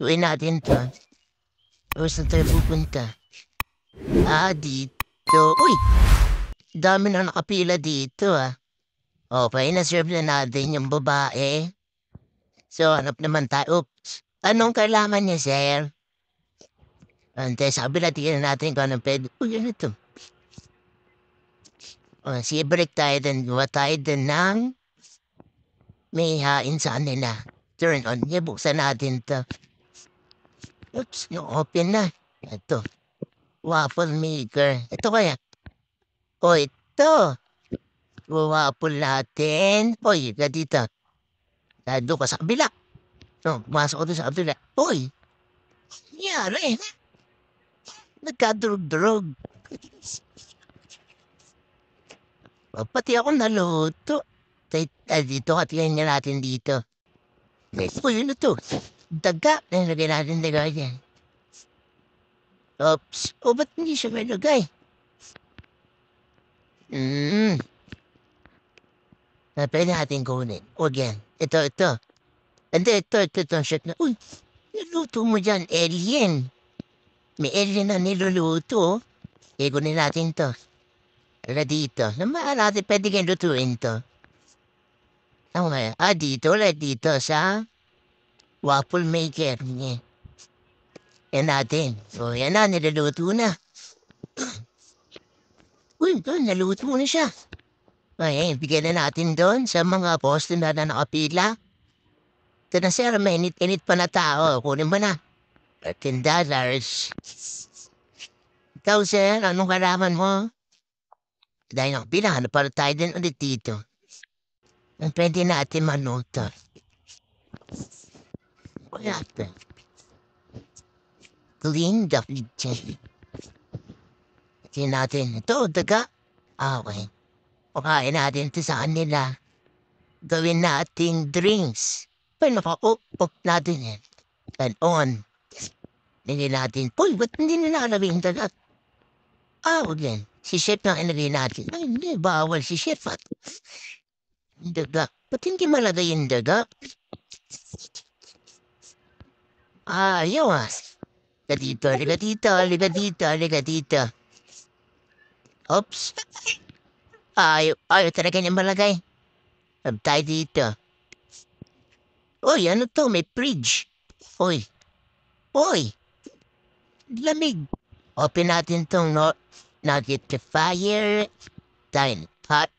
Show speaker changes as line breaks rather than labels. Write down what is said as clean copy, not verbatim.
Tuloy natin 'to. Saan tayo pupunta? Dito. Uy! Dami na nakapila dito, Okey, na-serve na natin yung babae. So, hanap naman tayo. Oops! Anong kailangan niya, sir? Sa kabila tingnan natin kung anong puwede uy, ano 'to? Sige balik tayo dun. Gawa tayo dun ng may hain sa kanila. Turn on. Sige, buksan natin 'to. Oops, na-open na. Eto, waffle maker. Ito kaya? Ito. Wawaffle natin. Hoy, halika dito. Dun ka sa kabila. Pumasok ka dun sa kabila. Hoy, nangyari? Nagkadurog-durog. Pati ako naluto. Dito ka, tingnan natin dito. Uy, ano 'to? Daga. Nilagay natin daga diyan. Oops. Ba't hindi siya mailagay? Puwede natin kunin. Huwag yan. Ito. Hindi, ito ang shot na uy, niluto mo diyan, alien. May alien na niluluto, oh. Kunin natin 'to. Halika dito. Naman natin puwede kayang lutuin 'to. Saan kaya? Dito ulit. Dito sa waffle maker. Yan natin. So, yan na, niluluto na. Uy, naluto na siya. Bigyan na natin do'n sa mga customer na nakapila. Ito na sir, mainit-init pa na tao. Kunin mo na. $13. Ikaw sir, anong kailangan mo? Dahil nakapila, hanap pa tayo din ulit dito. Puwede natin manuto. Wala 'to. Clean the kitchen. Tingnan natin. Ito, daga. Okey. Pakain natin 'to sa kanila. Gawin nating drinks. Naka-off natin yan. Turn on. Lagyan natin. Uy, ba't hindi nilalagay yung daga? Huwag yan. Si chef ang ilagay natin. Ay, hindi. Bawal si chef, Daga. Ba't hindi malagay yung daga? Ayos. Halika dito. Oops. Ayaw talaga niyang malagay. Tayo dito. Uy, ano 'to? May fridge. Uy, lamig. Open natin 'tong nugget fire. Hot.